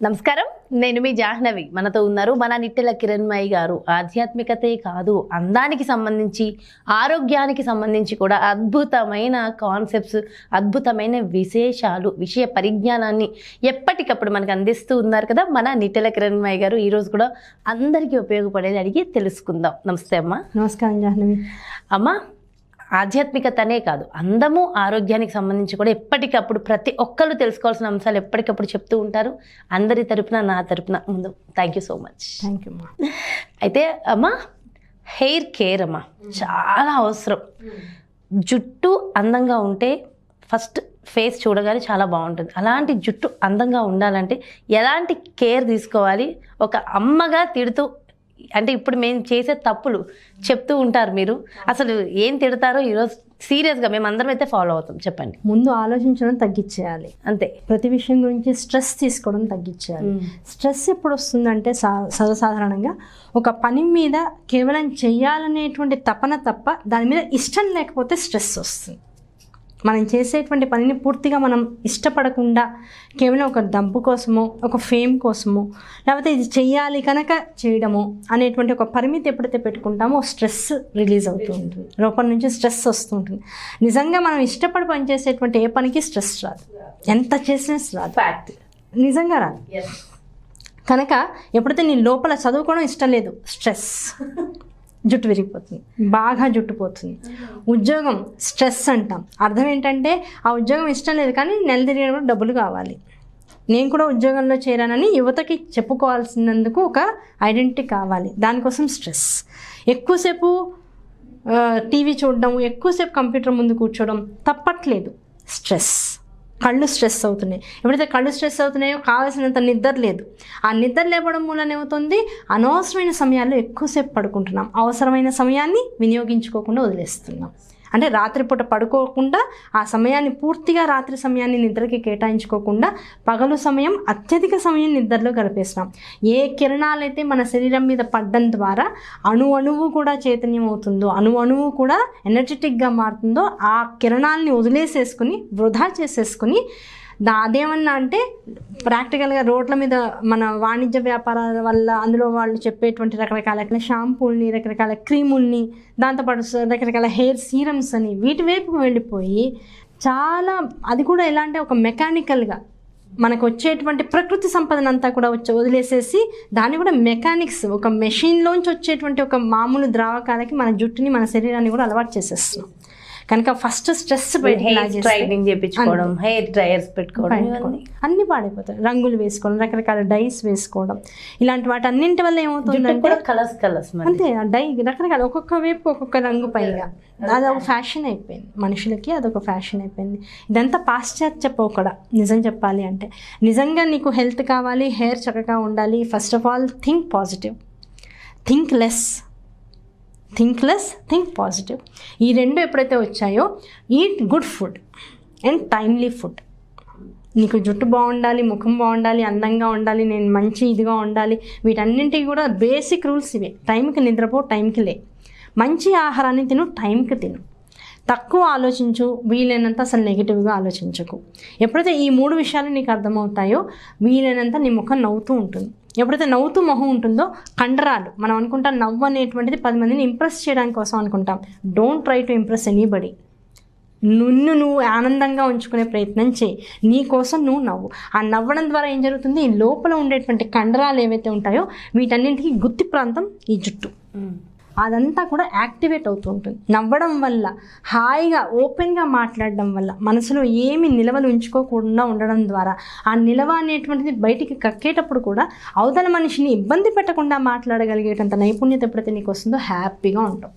నమస్కారం, నేను మీ జాహ్నవి. మనతో ఉన్నారు మన నిట్టెల కిరణ్మయి గారు. ఆధ్యాత్మికతే కాదు, అందానికి సంబంధించి, ఆరోగ్యానికి సంబంధించి కూడా అద్భుతమైన కాన్సెప్ట్స్, అద్భుతమైన విశేషాలు, విషయ పరిజ్ఞానాన్ని ఎప్పటికప్పుడు మనకు అందిస్తూ ఉన్నారు కదా మన నిట్టెల కిరణ్మయి గారు. ఈరోజు కూడా అందరికీ ఉపయోగపడేది అడిగి తెలుసుకుందాం. నమస్తే అమ్మ. నమస్కారం జాహ్నవి. అమ్మ, ఆధ్యాత్మికతనే కాదు, అందము ఆరోగ్యానికి సంబంధించి కూడా ఎప్పటికప్పుడు ప్రతి ఒక్కరు తెలుసుకోవాల్సిన అంశాలు ఎప్పటికప్పుడు చెప్తూ ఉంటారు. అందరి తరపున, నా తరపున ముందు thank you so much. Thank you అమ్మా. అయితే అమ్మ, హెయిర్ కేర్ అమ్మ చాలా అవసరం. జుట్టు అందంగా ఉంటే ఫస్ట్ ఫేస్ చూడగానే చాలా బాగుంటుంది. అలాంటి జుట్టు అందంగా ఉండాలంటే ఎలాంటి కేర్ తీసుకోవాలి? ఒక అమ్మగా తిడుతూ, అంటే ఇప్పుడు మేము చేసే తప్పులు చెప్తూ ఉంటారు మీరు, అసలు ఏం తిడతారో ఈరోజు సీరియస్గా మేము అందరం అయితే ఫాలో అవుతాం. చెప్పండి. ముందు ఆలోచించడం తగ్గించేయాలి, అంతే. ప్రతి విషయం గురించి స్ట్రెస్ తీసుకోవడం తగ్గించేయాలి. స్ట్రెస్ ఎప్పుడు వస్తుందంటే సర్వసాధారణంగా ఒక పని మీద కేవలం చెయ్యాలనేటువంటి తపన తప్ప దాని మీద ఇష్టం లేకపోతే స్ట్రెస్ వస్తుంది. మనం చేసేటువంటి పనిని పూర్తిగా మనం ఇష్టపడకుండా కేవలం ఒక డబ్బు కోసమో, ఒక ఫేమ్ కోసమో, లేకపోతే ఇది చెయ్యాలి కనుక చేయడము అనేటువంటి ఒక పరిమితి ఎప్పుడైతే పెట్టుకుంటామో స్ట్రెస్ రిలీజ్ అవుతూ ఉంటుంది, లోపల నుంచి స్ట్రెస్ వస్తూ ఉంటుంది. నిజంగా మనం ఇష్టపడి పనిచేసేటువంటి ఏ పనికి స్ట్రెస్ రాదు, ఎంత చేసినా రాదు, ఫ్యాక్ట్, నిజంగా రాదు. కనుక ఎప్పుడైతే నీ లోపల చదువుకోవడం ఇష్టం లేదు, స్ట్రెస్, జుట్టు విరిగిపోతుంది, బాగా జుట్టు పోతుంది. ఉద్యోగం స్ట్రెస్ అంటాం. అర్థం ఏంటంటే ఆ ఉద్యోగం ఇష్టం లేదు కానీ నెల తిరిగినప్పుడు డబ్బులు కావాలి. నేను కూడా ఉద్యోగంలో చేరానని యువతకి చెప్పుకోవాల్సినందుకు ఒక ఐడెంటిటీ కావాలి, దానికోసం స్ట్రెస్. ఎక్కువసేపు టీవీ చూడడం, ఎక్కువసేపు కంప్యూటర్ ముందు కూర్చోవడం తప్పట్లేదు, స్ట్రెస్. కళ్ళు స్ట్రెస్ అవుతున్నాయి. ఎప్పుడైతే కళ్ళు స్ట్రెస్ అవుతున్నాయో కావాల్సినంత నిద్ర లేదు. ఆ నిద్ర లేపడం మూలన ఏమవుతుంది, అనవసరమైన సమయాల్లో ఎక్కువసేపు పడుకుంటున్నాం, అవసరమైన సమయాన్ని వినియోగించుకోకుండా వదిలేస్తున్నాం. అంటే రాత్రిపూట పడుకోకుండా ఆ సమయాన్ని పూర్తిగా రాత్రి సమయాన్ని నిద్రకి కేటాయించుకోకుండా పగలు సమయం, అత్యధిక సమయం నిద్రలో గడిపేస్తున్నాం. ఏ కిరణాలైతే మన శరీరం మీద పడడం ద్వారా అణువు కూడా చైతన్యం అవుతుందో, అణువు కూడా ఎనర్జెటిక్గా మారుతుందో, ఆ కిరణాలని వదిలేసేసుకుని వృధా చేసేసుకుని అదేమన్నా అంటే ప్రాక్టికల్గా రోడ్ల మీద మన వాణిజ్య వ్యాపారాల వల్ల అందులో వాళ్ళు చెప్పేటువంటి రకరకాల షాంపూల్ని, రకరకాల క్రీముల్ని, దాంతోపాటు రకరకాల హెయిర్ సీరమ్స్ అని వీటి వైపుకు వెళ్ళిపోయి చాలా, అది కూడా ఎలా అంటే ఒక మెకానికల్గా మనకు వచ్చేటువంటి ప్రకృతి సంపదనంతా కూడా వదిలేసేసి దాన్ని కూడా మెకానిక్స్, ఒక మెషిన్లోంచి వచ్చేటువంటి ఒక మామూలు ద్రావకాలకి మన జుట్టుని, మన శరీరాన్ని కూడా అలవాటు చేసేస్తున్నాం. కనుక ఫస్ట్ స్ట్రెస్ చేయించుకోవడం, హెయిర్ డ్రైయర్స్ పెట్టుకోవడం, అన్ని పాడైపోతాయి. రంగులు వేసుకోవడం, రకరకాల డైస్ వేసుకోవడం, ఇలాంటి వాటి అన్నింటి వల్ల ఏమవుతుందంటే కలర్స్ అంతే, డై రకరకాల ఒక్కొక్క వైపు ఒక్కొక్క రంగు పైగా అదొక ఫ్యాషన్ అయిపోయింది, మనుషులకి అదొక ఫ్యాషన్ అయిపోయింది. ఇదంతా పాశ్చాత్య కూడా. నిజం చెప్పాలి అంటే, నిజంగా నీకు హెల్త్ కావాలి, హెయిర్ చక్కగా ఉండాలి, first of all think positive, think less, think positive. ఈ రెండు ఎప్పుడైతే వచ్చాయో, eat good food and timely food. నీకు జుట్టు బాగుండాలి, ముఖం బాగుండాలి, అందంగా ఉండాలి, నేను మంచి ఇదిగా ఉండాలి, వీటన్నింటికి కూడా బేసిక్ రూల్స్ ఇవే. టైంకి నిద్రపో, టైంకి లే, మంచి ఆహారాన్ని తిను, టైంకి తిను, తక్కువ ఆలోచించు, వీలైనంత అసలు నెగిటివ్గా ఆలోచించకు. ఎప్పుడైతే ఈ మూడు విషయాలు నీకు అర్థమవుతాయో వీలైనంత నీ ముఖం నవ్వుతూ ఉంటుంది. ఎప్పుడైతే నవ్వుతూ మొహం ఉంటుందో, కండరాలు, మనం అనుకుంటాం నవ్వు అనేటువంటిది 10 మందిని ఇంప్రెస్ చేయడానికి కోసం అనుకుంటాం. Don't try to impress anybody. నువ్వు ఆనందంగా ఉంచుకునే ప్రయత్నం చేయి, నీ కోసం నువ్వు నవ్వు. ఆ నవ్వడం ద్వారా ఏం జరుగుతుంది, ఈ లోపల ఉండేటువంటి కండరాలు ఏవైతే ఉంటాయో వీటన్నింటికి గుత్తి ప్రాంతం ఈ జుట్టు, అదంతా కూడా యాక్టివేట్ అవుతూ ఉంటుంది. నవ్వడం వల్ల, హాయిగా ఓపెన్గా మాట్లాడడం వల్ల, మనసులో ఏమి నిలవలు ఉంచుకోకుండా ఉండడం ద్వారా ఆ నిలవ అనేటువంటిది బయటికి కక్కేటప్పుడు కూడా అవతల మనిషిని ఇబ్బంది పెట్టకుండా మాట్లాడగలిగేటంత నైపుణ్యత ఎప్పుడైతే నీకు వస్తుందో హ్యాపీగా ఉంటావు.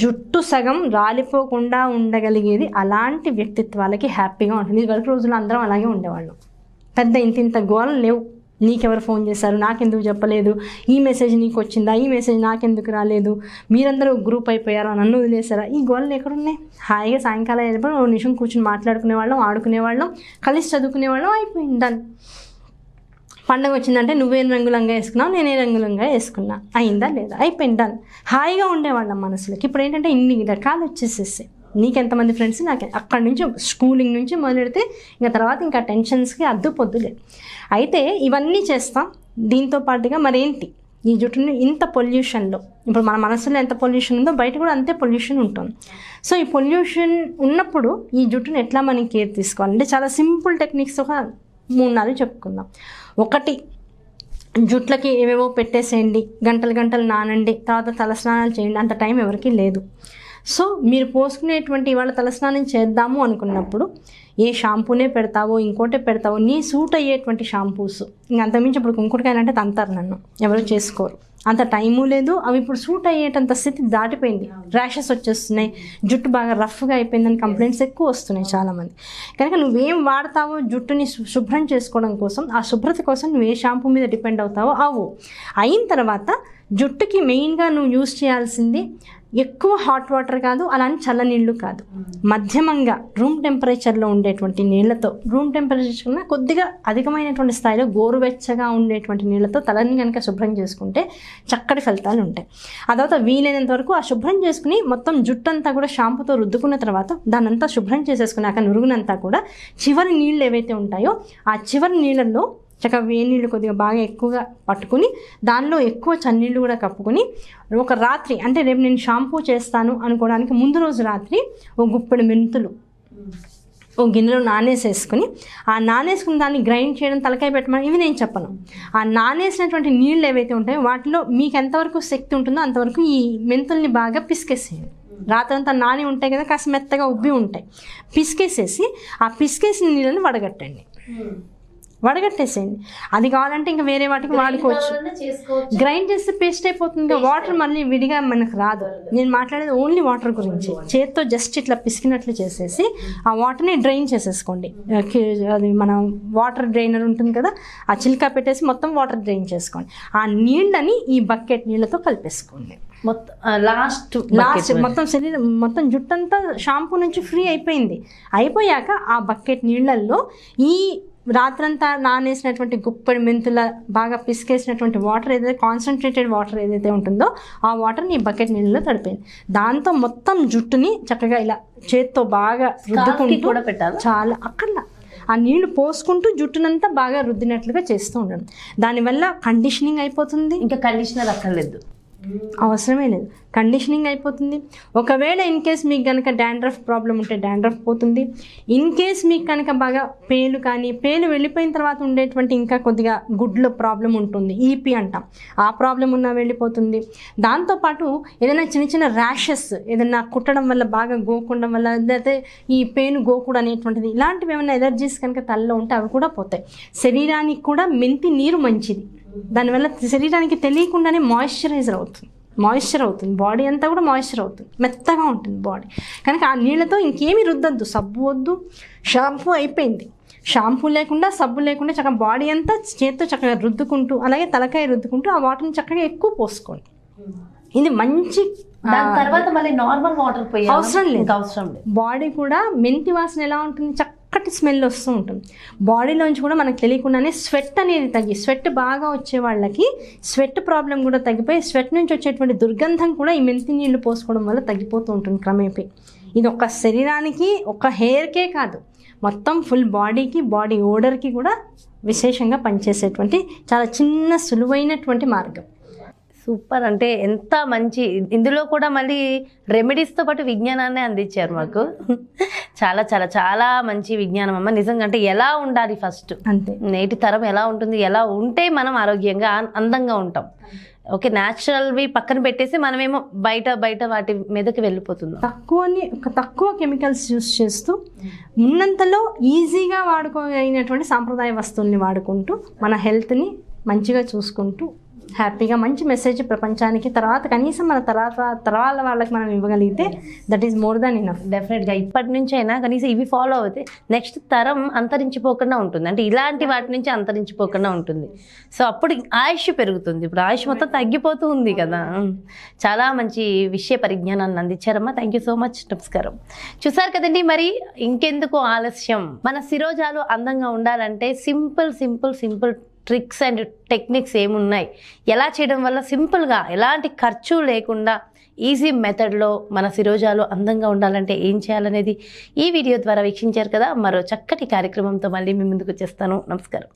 జుట్టు సగం రాలిపోకుండా ఉండగలిగేది అలాంటి వ్యక్తిత్వాలకి హ్యాపీగా ఉంటుంది. ఇదివరకు రోజుల్లో అందరం అలాగే ఉండేవాళ్ళం. పెద్ద ఇంత గోళం లేవు. నీకెవరు ఫోన్ చేశారు, నాకెందుకు చెప్పలేదు, ఈ మెసేజ్ నీకు వచ్చిందా, ఈ మెసేజ్ నాకెందుకు రాలేదు, మీరందరూ గ్రూప్ అయిపోయారా, నన్ను వదిలేశారా, ఈ గోళ్ళు ఎక్కడున్నాయి? హాయిగా సాయంకాలం అయినప్పుడు 2 నిమిషం కూర్చొని మాట్లాడుకునేవాళ్ళం, ఆడుకునేవాళ్ళం, కలిసి చదువుకునేవాళ్ళం, అయిపోయింది, డన్. పండగ వచ్చిందంటే నువ్వేం రంగులంగా వేసుకున్నావు, నేనే రంగులంగా వేసుకున్నా, అయిందా లేదా, అయిపోయింది, డన్. హాయిగా ఉండేవాళ్ళం మనసులకి. ఇప్పుడు ఏంటంటే ఇన్ని రకాలు వచ్చేసేసాయి. నీకెంతమంది ఫ్రెండ్స్, నాకు అక్కడి నుంచి స్కూలింగ్ నుంచి మొదలెడితే ఇంకా తర్వాత ఇంకా టెన్షన్స్కి అద్దు పొద్దులేదు. అయితే ఇవన్నీ చేస్తాం. దీంతో పాటుగా మరేంటి, ఈ జుట్టుని ఇంత పొల్యూషన్లో, ఇప్పుడు మన మనసులో ఎంత పొల్యూషన్ ఉందో బయట కూడా అంతే పొల్యూషన్ ఉంటుంది. సో ఈ పొల్యూషన్ ఉన్నప్పుడు ఈ జుట్టుని ఎట్లా మనం కేర్ తీసుకోవాలంటే చాలా సింపుల్ టెక్నిక్స్ ఒక 3-4 చెప్పుకుందాం. ఒకటి, జుట్లకి ఏవేవో పెట్టేసేయండి, గంటలు నానండి, తర్వాత తలస్నానాలు చేయండి, అంత టైం ఎవరికి లేదు. సో మీరు పోసుకునేటువంటి ఇవాళ తలస్నానం చేద్దాము అనుకున్నప్పుడు ఏ షాంపూనే పెడతావో ఇంకోటే పెడతావో, నీ సూట్ అయ్యేటువంటి షాంపూస్, ఇంకా అంతమించి ఇప్పుడు కుంకుడుకాయలు అంటే తంతారు నన్ను, ఎవరు చేసుకోరు, అంత టైము లేదు. అవి ఇప్పుడు సూట్ అయ్యేటంత స్థితి దాటిపోయింది, ర్యాషెస్ వచ్చేస్తున్నాయి, జుట్టు బాగా రఫ్గా అయిపోయిందని కంప్లైంట్స్ ఎక్కువ వస్తున్నాయి చాలామంది. కనుక నువ్వేం వాడతావో జుట్టుని శుభ్రం చేసుకోవడం కోసం, ఆ శుభ్రత కోసం నువ్వు ఏ షాంపూ మీద డిపెండ్ అవుతావో అయిన తర్వాత జుట్టుకి మెయిన్గా నువ్వు యూజ్ చేయాల్సింది ఎక్కువ హాట్ వాటర్ కాదు, అలానే చల్ల నీళ్ళు కాదు, మధ్యమంగా రూమ్ టెంపరేచర్లో ఉండేటువంటి నీళ్ళతో, రూమ్ టెంపరేచర్ కన్నా కొద్దిగా అధికమైనటువంటి స్థాయిలో గోరువెచ్చగా ఉండేటువంటి నీళ్ళతో తలని కనుక శుభ్రం చేసుకుంటే చక్కటి ఫలితాలు ఉంటాయి. ఆ తర్వాత వీలైనంత వరకు ఆ శుభ్రం చేసుకుని మొత్తం జుట్టంతా కూడా షాంపూతో రుద్దుకున్న తర్వాత దానంతా శుభ్రం చేసేసుకున్నాక నురుగునంతా కూడా చివరి నీళ్ళు ఏవైతే ఉంటాయో ఆ చివరి నీళ్ళల్లో చక్కగా వేడి నీళ్ళు కొద్దిగా బాగా ఎక్కువగా పట్టుకుని దానిలో ఎక్కువ చన్నీళ్ళు కూడా కప్పుకొని ఒక రాత్రి, అంటే రేపు నేను షాంపూ చేస్తాను అనుకోవడానికి ముందు రోజు రాత్రి ఒక గుప్పెడు మెంతులు ఒక గిన్నెలో నానేసేసుకుని, ఆ నానేసుకుని దాన్ని గ్రైండ్ చేయడం, తలకాయ పెట్టమని ఇవి నేను చెప్పను. ఆ నానేసినటువంటి నీళ్ళు ఏవైతే ఉంటాయో వాటిలో మీకు ఎంతవరకు శక్తి ఉంటుందో అంతవరకు ఈ మెంతుల్ని బాగా పిసికేసేయండి. రాత్రంతా నాని ఉంటాయి కదా, కాస్త మెత్తగా ఉబ్బి ఉంటాయి, పిసికేసేసి ఆ పిసికేసిన నీళ్ళని వడగట్టేసేయండి. అది కావాలంటే ఇంకా వేరే వాటికి వాడుకోవచ్చు. గ్రైండ్ చేస్తే పేస్ట్ అయిపోతుంది, వాటర్ మళ్ళీ విడిగా మనకు రాదు. నేను మాట్లాడేది ఓన్లీ వాటర్ గురించి. చేత్తో జస్ట్ ఇట్లా పిసికినట్లు చేసేసి ఆ వాటర్ని డ్రైన్ చేసేసుకోండి. అది మన వాటర్ డ్రైనర్ ఉంటుంది కదా, ఆ చిల్కా పెట్టేసి మొత్తం వాటర్ డ్రైన్ చేసుకోండి. ఆ నీళ్ళని ఈ బకెట్ నీళ్ళతో కలిపేసుకోండి. లాస్ట్ మొత్తం శరీరం మొత్తం జుట్టంతా షాంపూ నుంచి ఫ్రీ అయిపోయాక ఆ బకెట్ నీళ్ళల్లో ఈ రాత్రంతా నానేసినటువంటి గుప్పెడు మెంతుల బాగా పిసికేసినటువంటి వాటర్ ఏదైతే, కాన్సన్ట్రేటెడ్ వాటర్ ఏదైతే ఉంటుందో ఆ వాటర్ని ఈ బకెట్ నీళ్ళలో తడిపోయింది. దాంతో మొత్తం జుట్టుని చక్కగా ఇలా చేత్తో బాగా రుద్దుకుంటూ కూడా పెట్టాలి. చాలా అక్కడ ఆ నీళ్లు పోసుకుంటూ జుట్టునంతా బాగా రుద్దినట్లుగా చేస్తూ ఉండడం. దానివల్ల కండిషనింగ్ అయిపోతుంది. ఇంకా కండిషనర్ అక్కర్లేదు, అవసరమే లేదు, కండిషనింగ్ అయిపోతుంది. ఒకవేళ ఇన్ కేస్ మీకు కనుక డాండ్రఫ్ ప్రాబ్లం ఉంటే డాండ్రఫ్ పోతుంది. ఇన్ కేస్ మీకు కనుక బాగా పేలు వెళ్ళిపోయిన తర్వాత ఉండేటువంటి ఇంకా కొద్దిగా గుడ్ల ప్రాబ్లం ఉంటుంది, ఈపీ అంటాం, ఆ ప్రాబ్లం ఉన్నా వెళ్ళిపోతుంది. దాంతోపాటు ఏదైనా చిన్న ర్యాషెస్ ఏదైనా కుట్టడం వల్ల బాగా గోకుండం వల్ల, లేకపోతే ఈ పేను గోకుడు అనేటువంటిది, ఇలాంటివి ఏమైనా ఎలర్జీస్ కనుక తలలో ఉంటే అవి కూడా పోతాయి. శరీరానికి కూడా మెంతి నీరు మంచిది, దానివల్ల శరీరానికి తెలియకుండానే మాయిశ్చర్ అవుతుంది, బాడీ అంతా కూడా మాయిశ్చర్ అవుతుంది, మెత్తగా ఉంటుంది బాడీ. కనుక ఆ నీళ్ళతో ఇంకేమీ రుద్దద్దు, సబ్బు వద్దు, షాంపూ అయిపోయింది. షాంపూ లేకుండా సబ్బు లేకుండా చక్కగా బాడీ అంతా చేత్తో చక్కగా రుద్దుకుంటూ, అలాగే తలకాయ రుద్దుకుంటూ ఆ వాటర్ని చక్కగా ఎక్కువ పోసుకోండి. ఇది మంచి. తర్వాత మళ్ళీ నార్మల్ వాటర్ పోయి అవసరం లేదు. బాడీ కూడా మెంతి వాసన ఎలా ఉంటుంది, చక్కటి స్మెల్ వస్తూ ఉంటుంది. బాడీలోంచి కూడా మనకు తెలియకుండానే స్వెట్ అనేది స్వెట్ బాగా వచ్చే వాళ్ళకి స్వెట్ ప్రాబ్లం కూడా తగ్గిపోయి, స్వెట్ నుంచి వచ్చేటువంటి దుర్గంధం కూడా ఈ మెంతి నీళ్లు పోసుకోవడం వల్ల తగ్గిపోతూ ఉంటుంది క్రమేపీ. ఇది ఒక శరీరానికి, ఒక హెయిర్కే కాదు, మొత్తం ఫుల్ బాడీకి, బాడీ ఓడర్కి కూడా విశేషంగా పనిచేసేటువంటి చాలా చిన్న సులువైనటువంటి మార్గం. సూపర్, అంటే ఎంత మంచి, ఇందులో కూడా మళ్ళీ రెమెడీస్తో పాటు విజ్ఞానాన్ని అందించారు మాకు. చాలా చాలా చాలా మంచి విజ్ఞానం అమ్మ, నిజంగా. అంటే ఎలా ఉండాలి ఫస్ట్, అంతే, నేటి తరం ఎలా ఉంటుంది, ఎలా ఉంటే మనం ఆరోగ్యంగా అందంగా ఉంటాం. ఓకే, న్యాచురల్వి పక్కన పెట్టేసి మనమేమో బయట వాటి మీదకి వెళ్ళిపోతున్నాం. తక్కువ కెమికల్స్ యూస్ చేస్తూ ఉన్నంతలో ఈజీగా వాడుకోగలిగినటువంటి సాంప్రదాయ వస్తువుల్ని వాడుకుంటూ మన హెల్త్ని మంచిగా చూసుకుంటూ హ్యాపీగా మంచి మెసేజ్ ప్రపంచానికి, తర్వాత కనీసం మన తరాల వాళ్ళకి మనం ఇవ్వగలిగితే that is more than enough. డెఫినెట్గా ఇప్పటి నుంచి అయినా కనీసం ఇవి ఫాలో అవుతే నెక్స్ట్ తరం అంతరించిపోకుండా ఉంటుంది, అంటే ఇలాంటి వాటి నుంచి అంతరించిపోకుండా ఉంటుంది. సో అప్పుడు ఆయుష్ పెరుగుతుంది. ఇప్పుడు ఆయుష్ మొత్తం తగ్గిపోతూ ఉంది కదా. చాలా మంచి విషయ పరిజ్ఞానాన్ని అందించారమ్మా. Thank you so much. నమస్కారం. చూసారు కదండి, మరి ఇంకెందుకు ఆలస్యం, మన శిరోజాలు అందంగా ఉండాలంటే సింపుల్ ట్రిక్స్ అండ్ టెక్నిక్స్ ఏమున్నాయి, ఎలా చేయడం వల్ల సింపుల్గా ఎలాంటి ఖర్చు లేకుండా ఈజీ మెథడ్లో మన శిరోజాలు అందంగా ఉండాలంటే ఏం చేయాలనేది ఈ వీడియో ద్వారా వీక్షించారు కదా. మరో చక్కటి కార్యక్రమంతో మళ్ళీ మీ ముందుకు వచ్చేస్తాను. నమస్కారం.